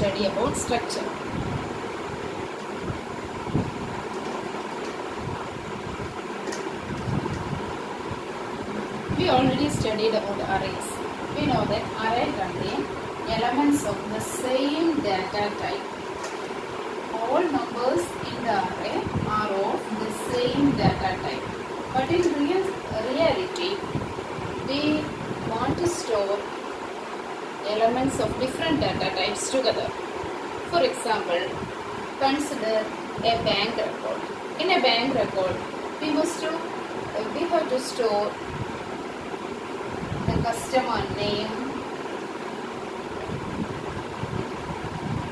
study about structure. We already studied about arrays. We know that array contain elements of the same data type. All numbers in the array are of the same data type. But in reality, we want to store elements of different data types together. For example, consider a bank record. In a bank record, we have to store the customer name,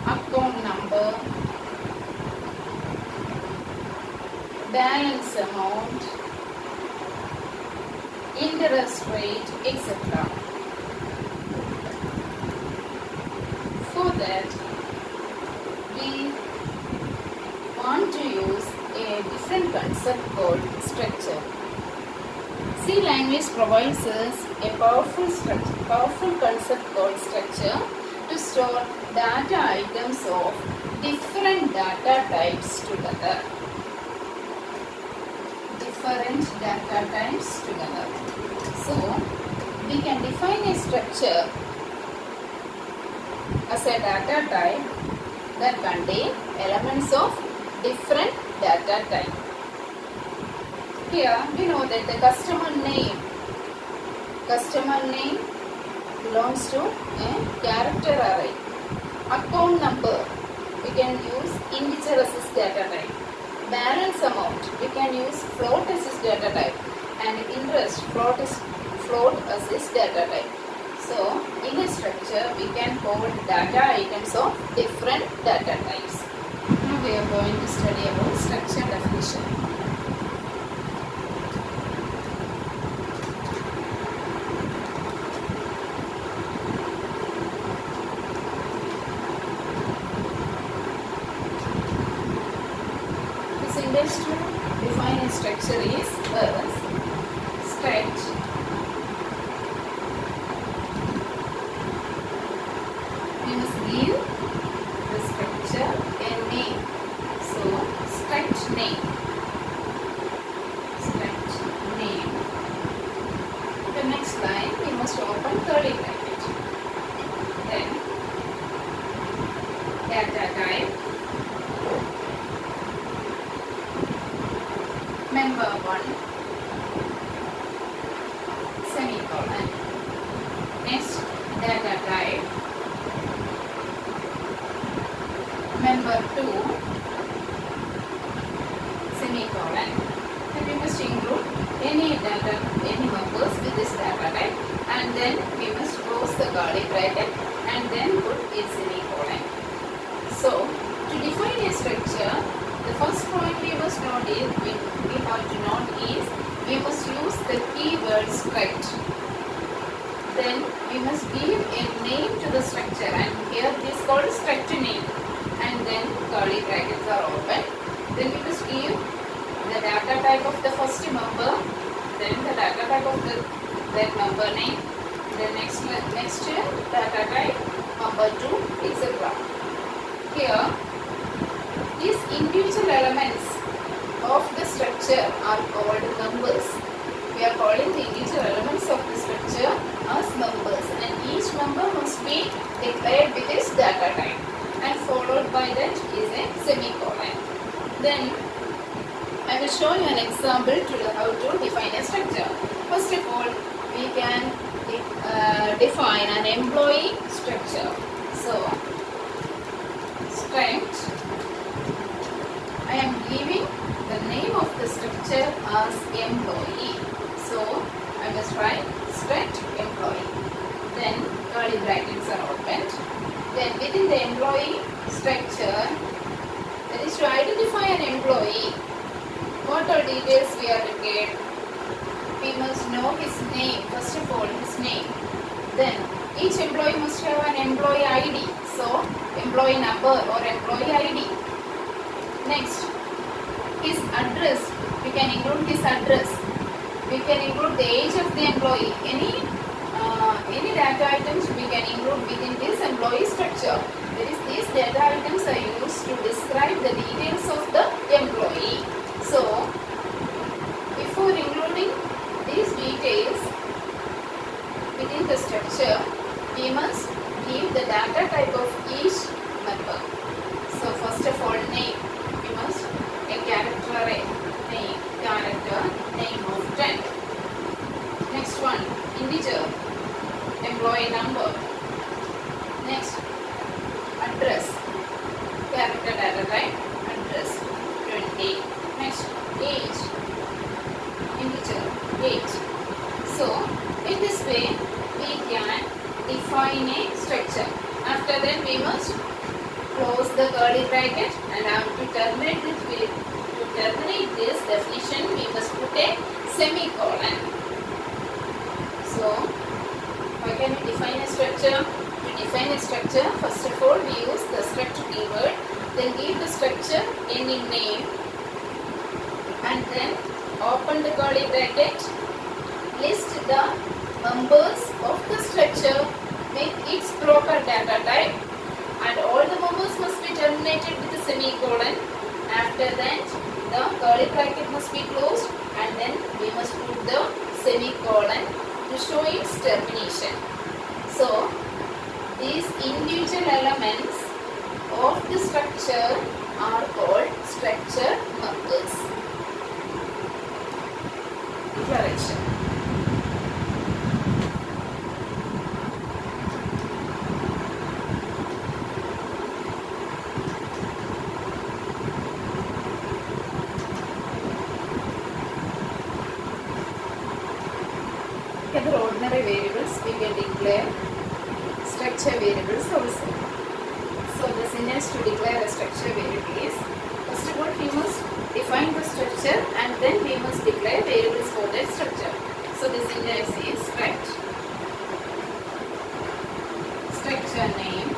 account number, balance amount, interest rate, etc. For that, we want to use a different concept called structure. C language provides us a powerful concept called structure to store data items of different data types together. So, we can define a structure as a data type that contain elements of different data type. Here we know that the customer name belongs to a character array. Account number, we can use integer as its data type. Balance amount, we can use float as its data type. And interest, float as its data type. So, in a structure, we can hold data items of different data types. Now we are going to study about structure definition. The simplest to define a structure is struct. We must give the structure a name. So, struct name. The next line, we must open curly bracket. Then, data type, member 1, semicolon. Next, data type, member 2, semicolon. And we must include any members with this data type, and then we must close the curly bracket and then put its semicolon. So, to define a structure, the first point we must note is we must use the keyword struct. Then we must give a name to the structure, and here it is called struct name. And then curly brackets are open. Then we must give the data type of the first member, then the data type of that member name, the next data type, member 2, etc. Here, these individual elements of the structure are called numbers. We are calling the individual elements of the structure as numbers, and each member must be declared with its data type, and followed by that is a semicolon. Then I will show you an example to how to define a structure. First of all, we can define an employee structure. So, struct, I am giving the name of the structure as employee. So, I must write struct employee. Then curly brackets are opened. Then within the employee structure, that is to identify an employee, what all details we are required? We must know his name, first of all his name. Then each employee must have an employee ID. So employee number or employee ID. Next, his address, we can include his address. We can include the age of the employee. Any data items we can include within this employee structure. That is, these data items are used to describe the details of the employee. So, before including these details within the structure, we must give the data type of each member. So, first of all, name. We must a character array. Name, character, name of 10. Next one, integer, employee number. Next, address, character data type, address, 20. Next, age, integer, age. So, in this way, we can define a structure. After that, we must close the curly bracket and have to terminate this definition, we must put a semicolon. So, how can we define a structure? To define a structure, first of all, we use the struct keyword, then give the structure any name, and then open the curly bracket, list the members of the structure with its proper data type, and all the members must be terminated with a semicolon. After that, the curly bracket must be closed, and then we must put the semicolon to show its termination. So, these individual elements of the structure are called structure members. Declaration. Other ordinary variables we can declare structure variables also. So the syntax to declare a structure variable is, first of all we must define the structure and then we must declare variables for that structure. So the syntax is structure name,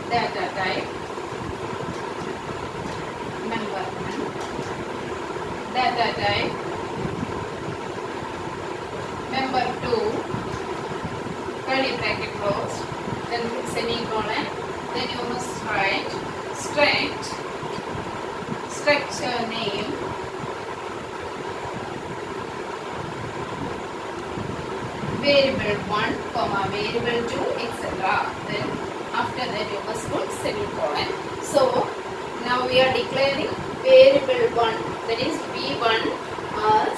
data type, member 1, data type, member 2, curly bracket closed, then semicolon, then you must write structure name, variable 1, variable 2, etc. Then after that you must put semicolon. So now we are declaring variable 1, that is V1 as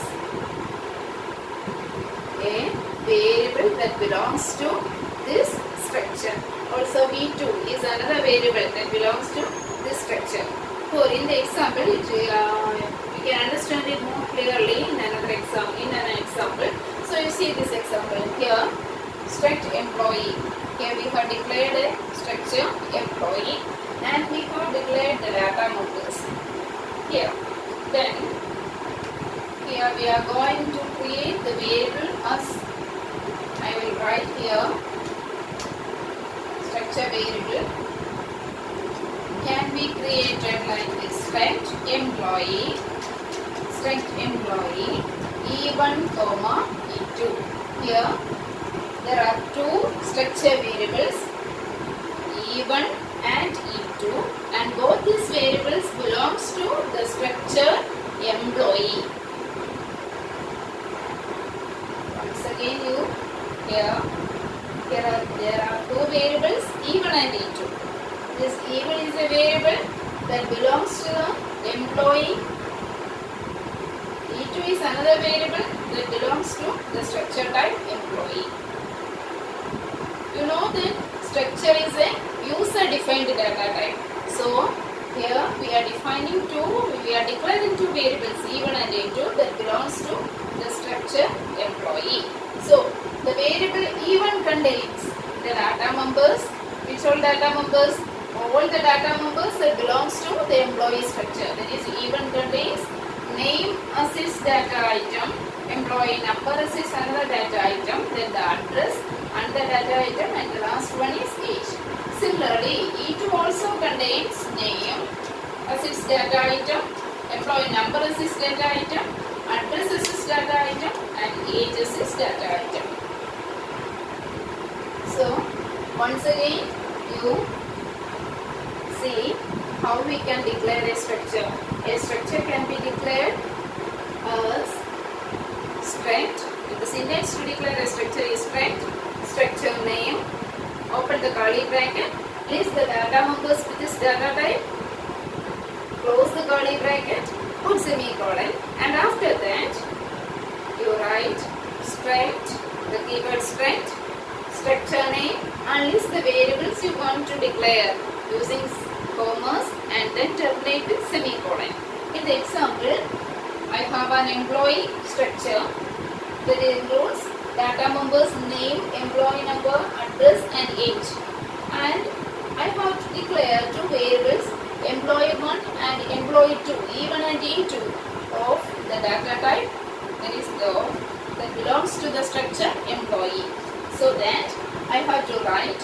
a variable that belongs to this structure. Also V2 is another variable that belongs to this structure. So in the example, we can understand it more clearly in an example. So you see this example here, struct employee. Here we have declared a structure employee and we have declared the data members. Here, then here we are going to create the variable as, I will write here, structure variable can be created like this, struct employee E1, E2. Here there are two structure variables E1 and E2, and both these variables belongs to the structure employee. Once again there are two variables E1 and E2. This E1 is a variable that belongs to the employee. E2 is another variable that belongs to the structure type employee. You know that structure is a user-defined data type. So here we are declaring two variables E1 and E2 that belongs to the structure employee. So the variable E1 contains the data members. Which all data members? All the data members that belongs to the employee structure. That is, E1 contains name as its data item, employee number as its another data item, then the address and the data item, and the last one is age. Similarly, E2 also contains name as its data item, employee number as its data item, address as its data item, and ages is data item. So once again you see how we can declare a structure. A structure can be declared as struct. The syntax to declare a structure is structure name, open the curly bracket, list the data members with this data type, close the curly bracket, put semicolon, and after that you write struct, the keyword struct, structure name, and list the variables you want to declare using commas and then terminate with semicolon. In the example, I have an employee structure that includes data members name, employee number, address and age, and I have to declare two variables, employee 1 and employee 2, E1 and E2 of the data type, that is that belongs to the structure employee. So that I have to write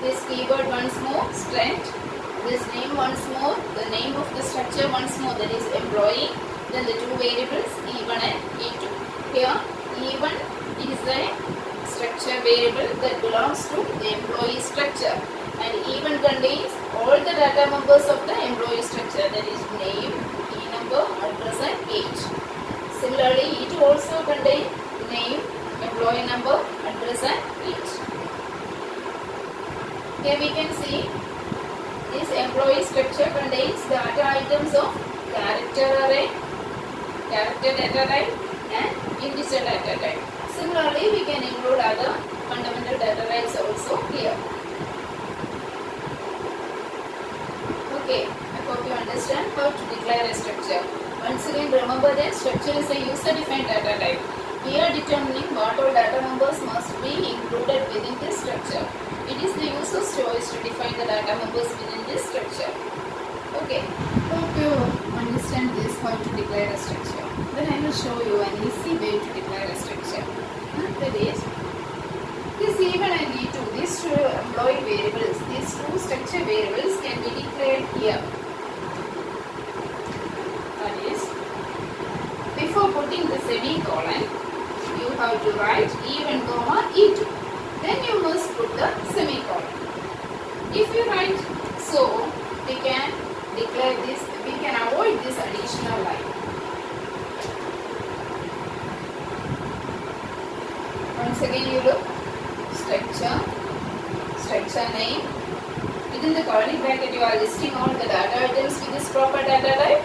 this keyword once more, struct, this name once more, the name of the structure once more, that is employee, then the two variables E1 and E2. Here E1 is a structure variable that belongs to the employee structure, and E1 contains all the data members of the employee structure, that is name, E number, address and age. Similarly, E2 also contains name, employee number, address and age. Here we can see this employee structure contains data items of character array, character data type and integer data type. Similarly, we can include other fundamental data types also here. Okay, I hope you understand how to declare a structure. Once again, remember that structure is a user-defined data type. We are determining what all data members must be included within this structure. It is the user's choice to define the data members within this structure. Okay, hope you understand this, how to declare a structure. Then I will show you an easy way to declare a structure. That is, this E1 and E2, these two employee variables, these two structure variables can be declared here. That is, before putting the semicolon, you have to write E1 comma E2. Then you must put the semicolon. If you write so, we can declare this, we can avoid this additional line. Once again you look, structure name, within the curly bracket you are listing all the data items with this proper data type.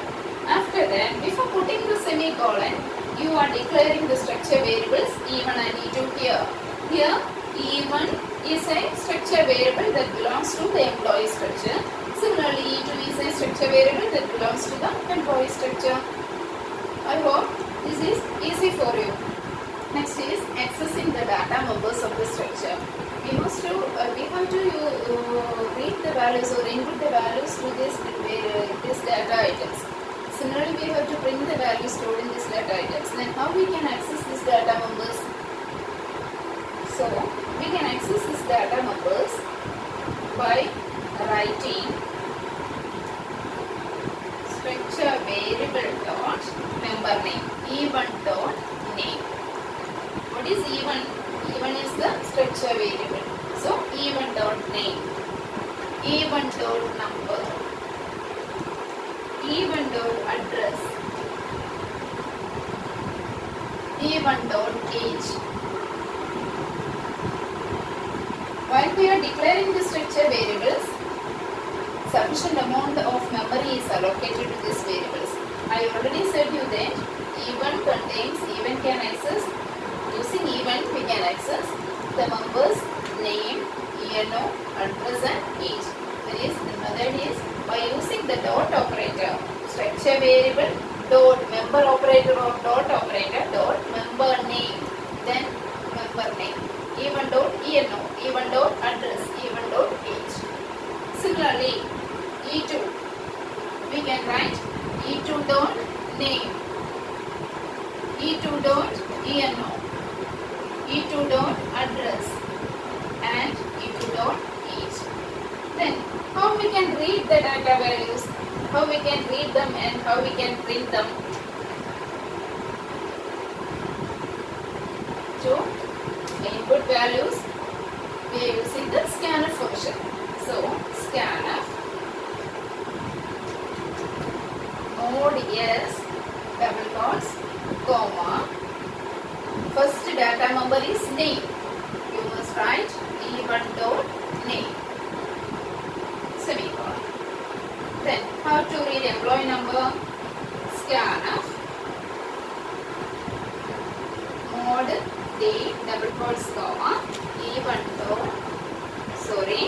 After that, before putting the semicolon, you are declaring the structure variables E1 and E2 here. Here E1 is a structure variable that belongs to the employee structure. Similarly, E2 is a structure variable that belongs to the employee structure. I hope this is easy for you. Next is accessing the data members of the structure. We have to read the values or input the values to this data items. Similarly, we have to print the values stored in these data items. Then how we can access these data members? So we can access these data members by writing structure variable dot member name, E1 dot name. What is E1? E1 is the structure variable. So E1 dot name, E1 dot number, E1 dot address, E1 dot age. While we are declaring the structure variables, sufficient amount of memory is allocated to these variables. I already said you that E1 contains, E1 can access, using E1 we can access the members name, ENO, address and age. That is, the method is by using the dot operator, structure variable dot member operator or dot operator dot member name, then member name, E1 dot ENO, E1 dot address, E1 dot age. Similarly, E2, we can write E2 dot name, E2 dot ENO, E2 dot address and E2 dot age. Then how we can read the data values, how we can read them and how we can print them. to input values, we are using the scanf function. So scanf mod s double quotes comma, first data member is name. You must write e1 dot name semicolon. Then how to read employee number? Scanf mod d double quotes comma e1 dot, sorry,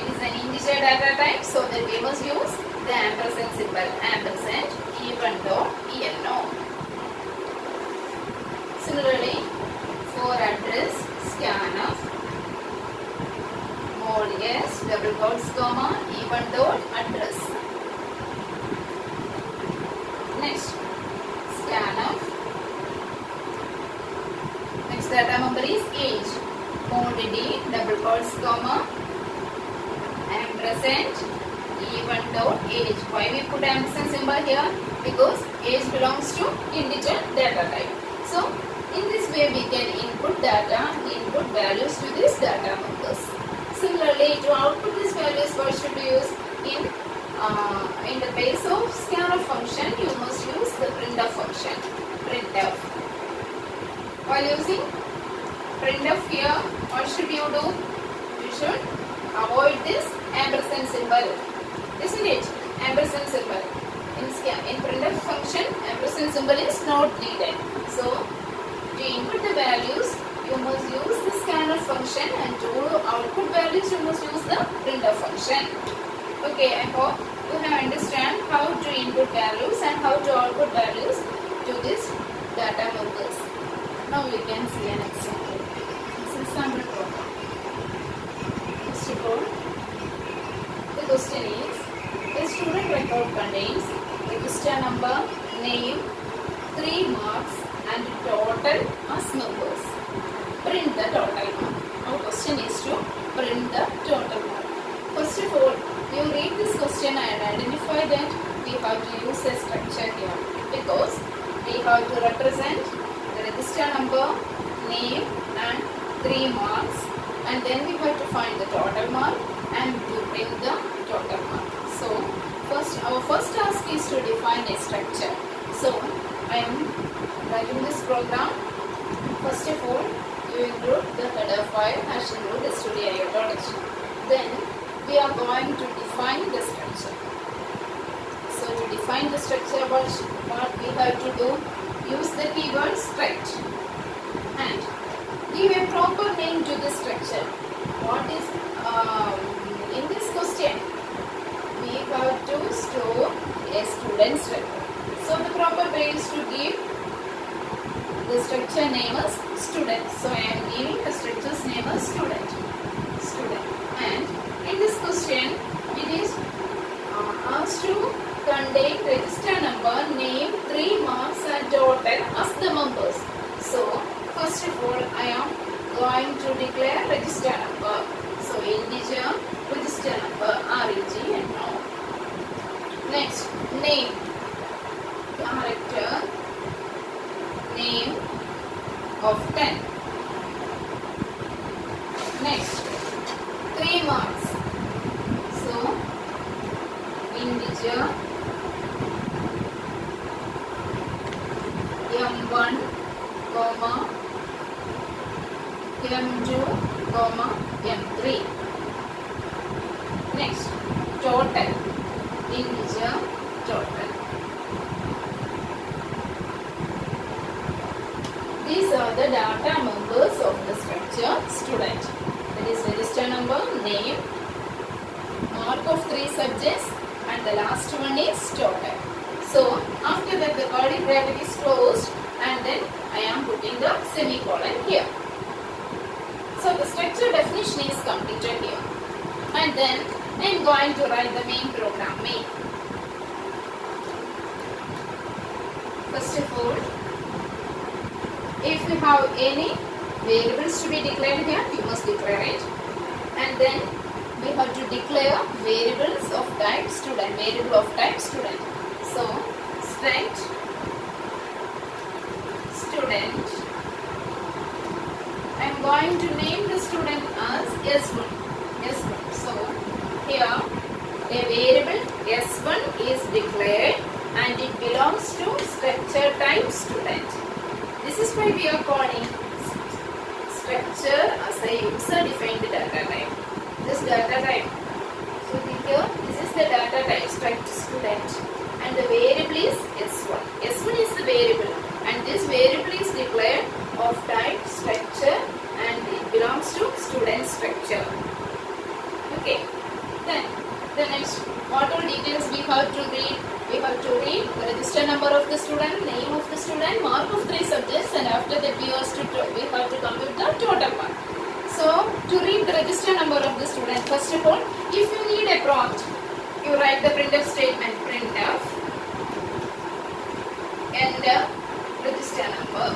it is an integer data type, so that we must use the ampersand symbol, ampersand e1 dot eno. Similarly, for address, scanf mod s double quotes comma e1 dot address. Next, scanf, next data member is age, mod d double quotes comma ampersand e1 dot age. Why we put ampersand symbol here? Because age belongs to integer data type. So in this way we can input data, input values to these data members. Similarly, to output these values, what should we use? In the base of scanf function, you must use the printf function. Printf. While using printf here, what should you do? You should avoid this ampersand symbol, isn't it? Ampersand symbol. In printf function, ampersand symbol is not needed. So to input the values, you must use the scanf function, and to output values, you must use the printf function. Okay, I hope you have understand how to input values and how to output values to this data members. Now we can see an example. This is sample program. First of all, the question is, a student record contains register number, name, 3 marks and total as members. Print the total mark. Our question is to print the total mark. First of all, you read this question and identify that we have to use a structure here, because we have to represent the register number, name and 3 marks, and then we have to find the total mark and to print the total mark. So our first task is to define a structure. So I am writing this program. First of all, you include the header file as include stdio.h. Then we are going to define the structure. So to define the structure, what we have to do? Use the keyword struct and give a proper name to the structure. What is in this question? We have to store a student's record. So the proper way is to give the structure name as student. So I am giving the structure's name as student. And in this question, it is asked to contain register number, name, 3 marks and total as the members. So first of all, I am going to declare register number. So integer register number, reg and now. Next, name, character, name of 10. Next, 3 marks. So integer m1 comma m2 comma m3. Next, total, integer total. These are the data members of the structure student. That is register number, name, mark of 3 subjects, and the last one is total. So after that the curly bracket is closed, and then I am putting the semicolon here. So the structure definition is completed here, and then I am going to write the main program main. First of all, if you have any variables to be declared here, you must declare it, and then we have to declare variables of type student, variable of type student. So struct student going to name the student as S1. S1. So here a variable S1 is declared and it belongs to structure type student. This is why we are calling structure as a user defined data type. This data type. So here this is the data type struct student and the variable is S1. S1 is the variable and this variable is declared of type structure and it belongs to student structure. Okay. Then the next, what all details we have to read? We have to read the register number of the student, name of the student, mark of 3 subjects, and after that we have to compute the total mark. So to read the register number of the student, first of all, if you need a prompt, you write the printf statement, printf, enter register number.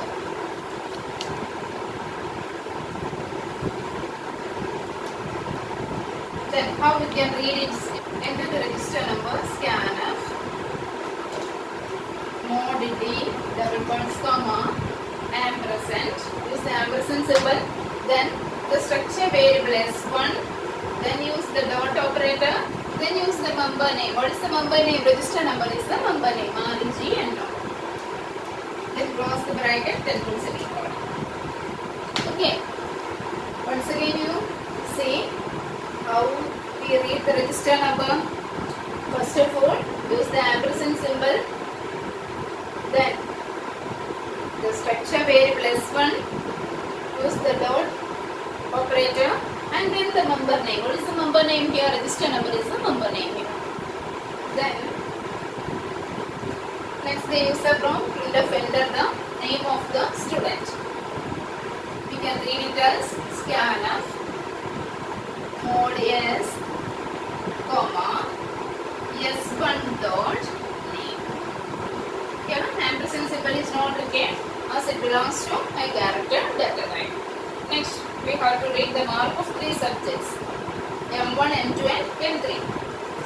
Then how we can read it? Enter the register number, scanf, mod d, double points, comma, ampersand, use the ampersand symbol, then the structure variable S1, then use the dot operator, then use the member name. What is the member name? Register number is the member name, RG and no. Then close the bracket, then put semicolon. Okay. Once again you see how we read the register number. First of all, use the ampersand symbol. Then the structure variable S1, use the dot operator and then the member name. What is the member name here? Register number is the member name here. Then next the user prompt, printf, enter the name of the student. You can read it as scanf mod s, comma, S1 dot name. Here ampersand symbol is not required as it belongs to a character data type. Next we have to read the mark of 3 subjects, M1, M2 and M3.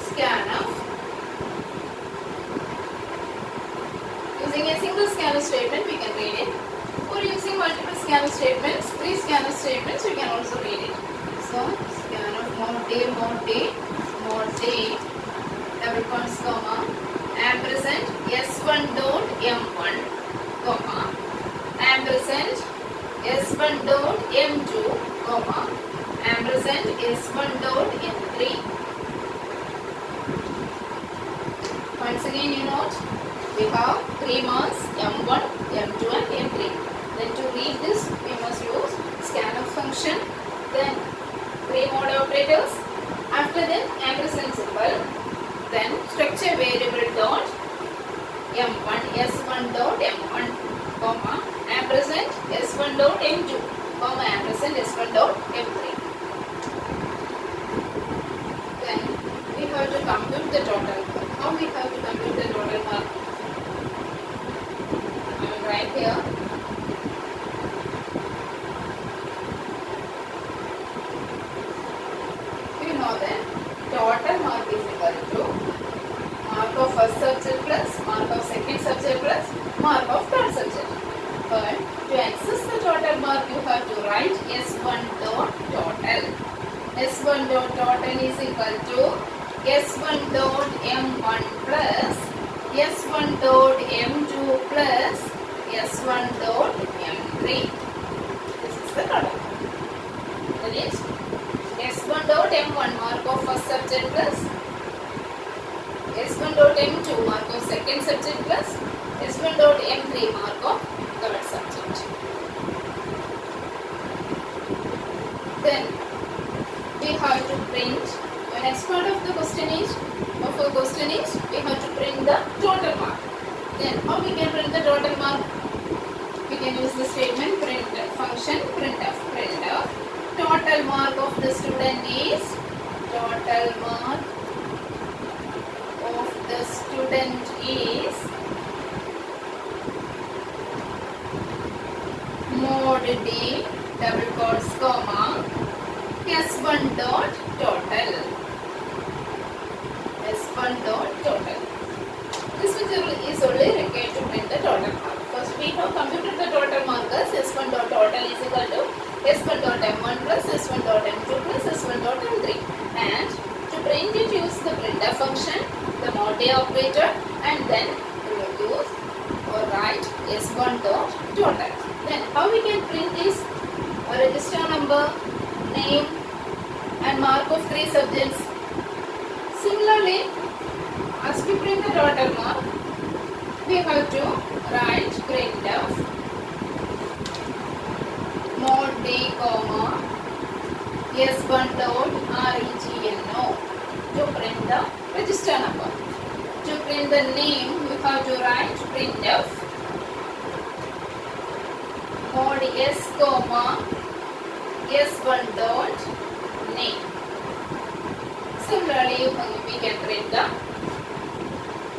Scanf. Using a single scanf statement we can read it, or using multiple scanf statements, 3 scanf statements we can also read it. So scanf mod D, double points, comma, ampersand S1 dot M1, comma, ampersand S1 dot M2, comma, ampersand S1 dot M3. Once again you note, we have 3 marks, M1, M2 and M3. Then to read this, we must use scanf function, then 3 mod operators, after that ampersand symbol, then structure variable dot M1, S1 dot M1, comma, ampersand S1 dot M2, comma, ampersand S1 dot M3. Then we have to compute the total. How we have to compute the total mark? I will write here. You know that total mark is equal to mark of first subject plus mark of second subject plus mark of third subject. But to access the total mark, you have to write S1 dot total. S1 dot total is equal to S1 dot M1 plus S1 dot M2 plus S1 dot M3. This is the total. That is S1 dot M1 mark of first subject plus S1 dot M2 mark of second subject plus S1 dot M3 mark of third subject. Then we have to print. The next part of the question is we have to print the total mark. Then how we can print the total mark? We can use the statement print function printf. Total mark of the student is total mark of the student is mod d double quotes comma S1 dot total. S1 dot total. This is only required to print the total mark. First we have computed the total mark as S1 dot total is equal to S1 dot M1 plus S1 dot M2 plus S1 dot M3. And to print it, use the printf function, the mod operator, and then we will use or write S1 dot total. Then how we can print this register number, name, and mark of 3 subjects. Similarly, as we print the total mark, we have to write printf mod d comma S1 dot regno to print the register number. To print the name, we have to write printf mod s comma S1 dot name. Similarly, we can print the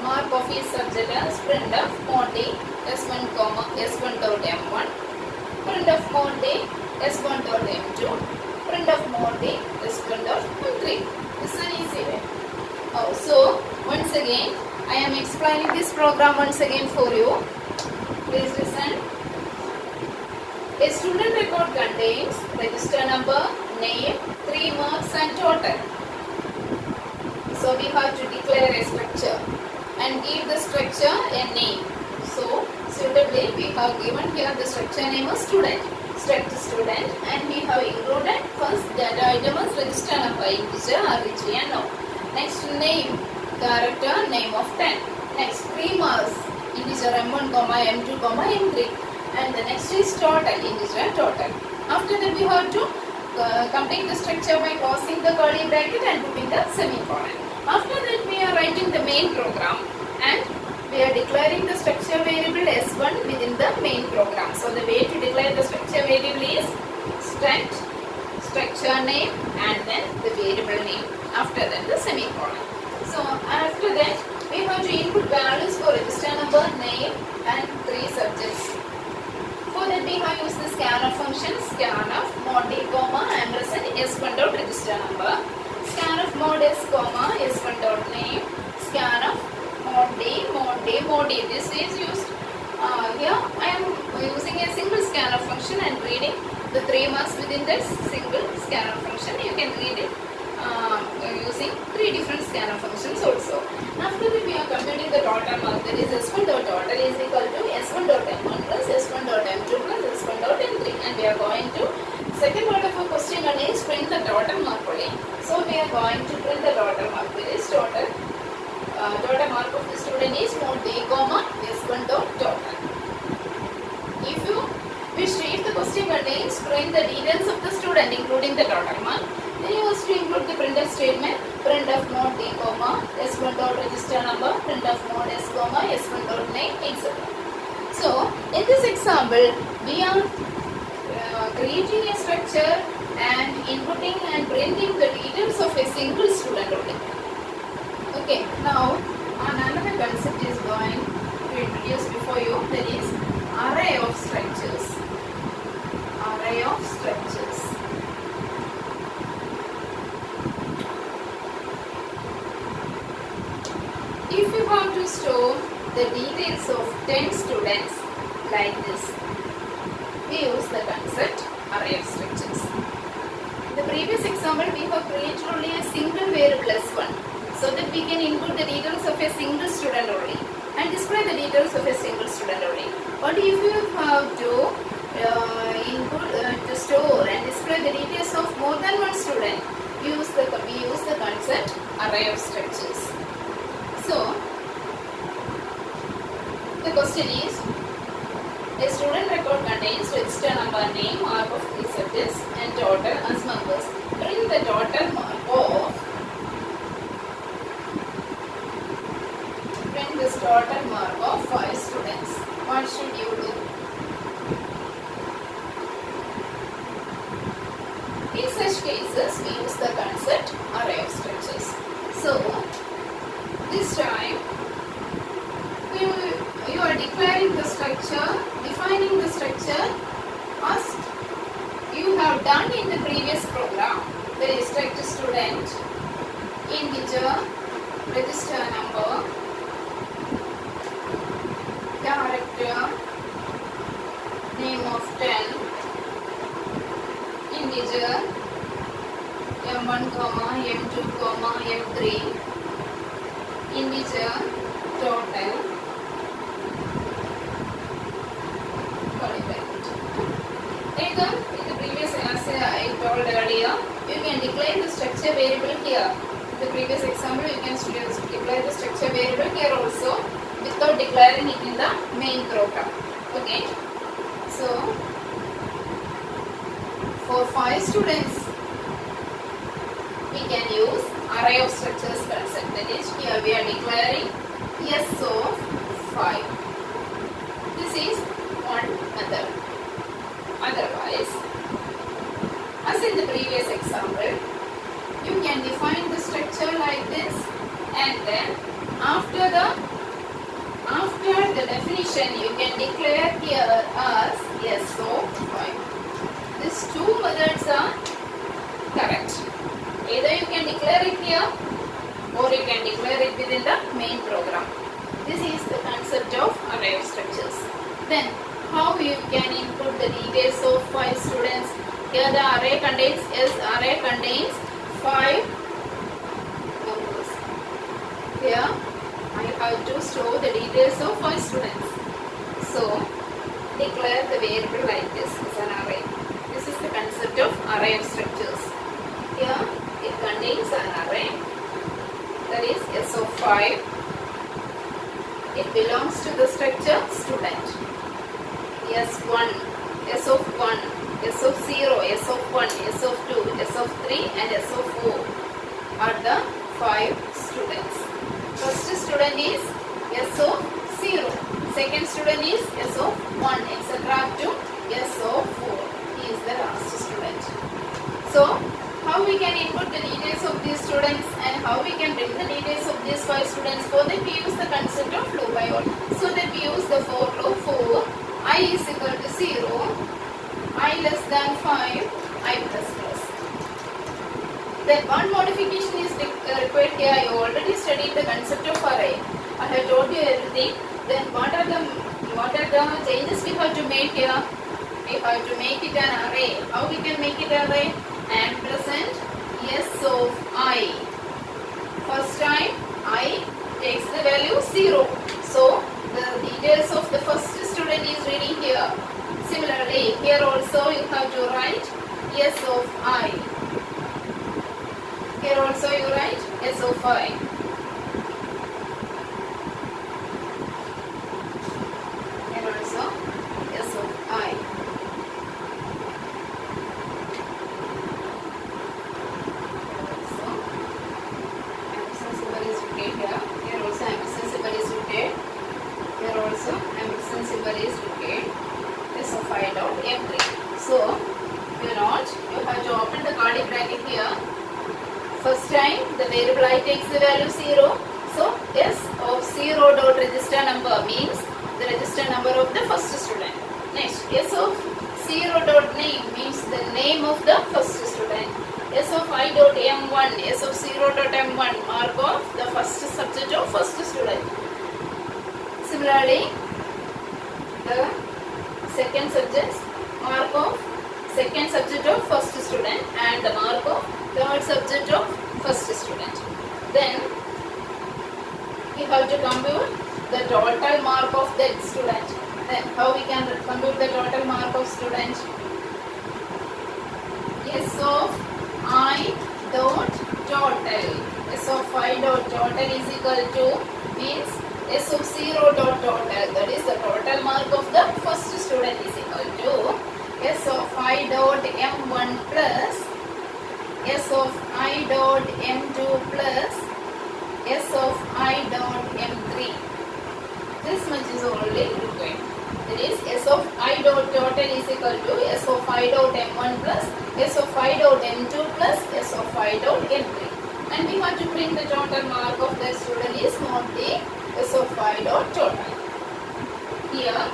mark of each subject as printf mod d S1 comma S1 dot M1, printf mod d S1 dot M2, printf mod d S1 dot M3. This is an easy way. So once again, I am explaining this program once again for you. Please listen. A student record contains register number, name, 3 marks and total. So we have to declare a structure and give the structure a name. So suitably we have given here the structure name of student, struct student, and we have included first data item as register number, integer, reg and no. Next name, character, name of 10. Next 3 marks, integer M1, M2, M3. And the next is total, integer total. After that we have to complete the structure by closing the curly bracket and putting the semicolon. After that we are writing the main program and we are declaring the structure variable S1 within the main program. So the way to declare the structure variable is struct, structure name, and then the variable name. After that the semicolon. So after that we have to input values for register number, name, and 3 subjects. For that we have used the scanf function, scanf mod d comma ampersand S1 dot register number, scanf mod s comma S1 dot name, scanf mod d. This is used here. I am using a single scanf function and reading the 3 marks within this single scanf function. You can read it using 3 different scanf functions also. After that we are computing the total mark, that is S1 dot total is equal to S1 dot M1 plus S1 dot M2 plus S1 dot M3, and we are going to second part of our question is print the total mark only. So we are going to print the total mark, that is total mark of the student is mod d comma S1 dot total. If you wish to, if the question contains print the details of the student including the total mark, then you must to include the printf statement, printf mod d comma S1 dot register number, printf mod s comma S1 dot name, etc. So in this example we are creating a structure and inputting and printing the details of a single student only. Okay, now another concept is going to introduce before you, that is array of structures. Array of structures. If you want to store the details of 10 students like this, we use the concept array of structures. In the previous example, we have created only a single variable S1, so that we can input the details of a single student only and display the details of a single student only. But if you have to to store and display the details of more than one student, we use the concept array of structures. So the question is, a student record contains register number, name, mark of 3 subjects and total as members. Print the total mark of this total mark of 5 students. What should you do? In such cases, we use the concept array of structures. So this time you are declaring the structure, defining the structure as you have done in the previous program. That is struct student, integer, register number, character, name of 10, integer m1 comma m2 comma m3, integer total, curly bracket. Take in the previous, as I told earlier, you can declare the structure variable here. In the previous example, you can declare the structure variable here also without declaring it in the main program. Okay. So for 5 students, we can use array of structures concept. That is, here we are declaring S of 5. This is one method. Otherwise, as in the previous example, you can define the structure like this, and then after the definition you can declare here as S of 5. These two methods are correct. Either you can declare it here or you can declare it within the main program. This is the concept of array of structures. Then how you can input the details of 5 students. Here the array contains 5 numbers. Here I have to store the details of 5 students. So declare the variable like this as an array. This is the concept of array of structures. Here it contains an array, that is S of 5. It belongs to the structure student. S1, S of 1, S of 0, S of 1, S of 2, S of 3 and S of 4 are the 5 students. First student is S of 0, second student is S of 1, etc. up to S of 4. He is the last student. So how we can input the details of these students and how we can bring the details of these 5 students? For that we use the concept of loop by all. So that we use the for loop for I is equal to 0, I less than 5, I plus plus. Then one modification is required here. You already studied the concept of array. I have told you everything. Then what are the changes we have to make here? We have to make it an array. How we can make it an array? Ampersand S of I. First time I takes the value 0. So the details of the first student is reading here. Similarly, here also you have to write S of I. Here also you write S of I. Here also S of I. So, you have to open the curly bracket here. First time the variable I takes the value 0. So, S of 0 dot register number means the register number of the first student. Next, S of 0 dot name means the name of the first student. S of I dot M1, S of 0 dot M1 mark of the first subject of first student. Similarly, the second subject mark of second subject of first student and the mark of third subject of first student. Then we have to compute the total mark of that student. Then how we can compute the total mark of student? S of I dot total. S of I dot total is equal to means S of 0 dot total, that is the total mark of the first student is equal to S of I dot M1 plus S of I dot M2 plus S of I dot M3. This much is only required. That is S of I dot total is equal to S of I dot M1 plus S of I dot M2 plus S of I dot M3. And we have to print the total mark of the student is not the S of I dot total. Here,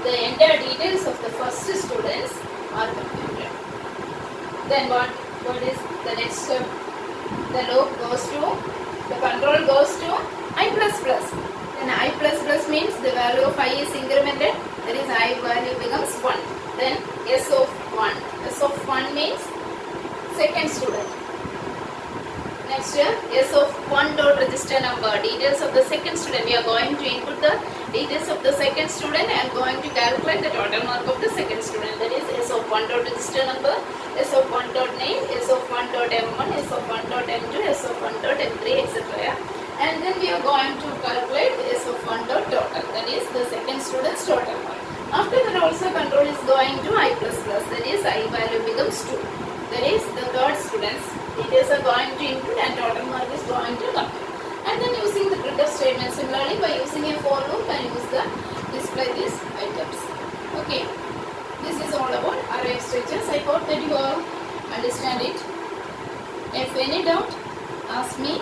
the entire details of the first students are computed. Then what is the next step? The loop goes to, the control goes to I plus plus. Then I plus plus means the value of I is incremented, that is I value becomes 1. Then S of 1. S S of 1 means second student. Next, S of 1 dot register number. Details of the second student. We are going to input the details of the second student and going to calculate the total mark of the second student. That is S of 1 dot register number, S of 1 dot name, S of 1 dot M1, S of 1 dot M2, S of 1 dot M3, etc. And then we are going to calculate S of 1 dot total. That is the second student's total mark. After that also control is going to I++. That is I value becomes 2. That is the third student's details are going to input and total mark is going to come. And then using the printf statement, similarly by using a for loop and use the display these items. Okay, this is all about array of structures. I hope that you all understand it. If any doubt, ask me.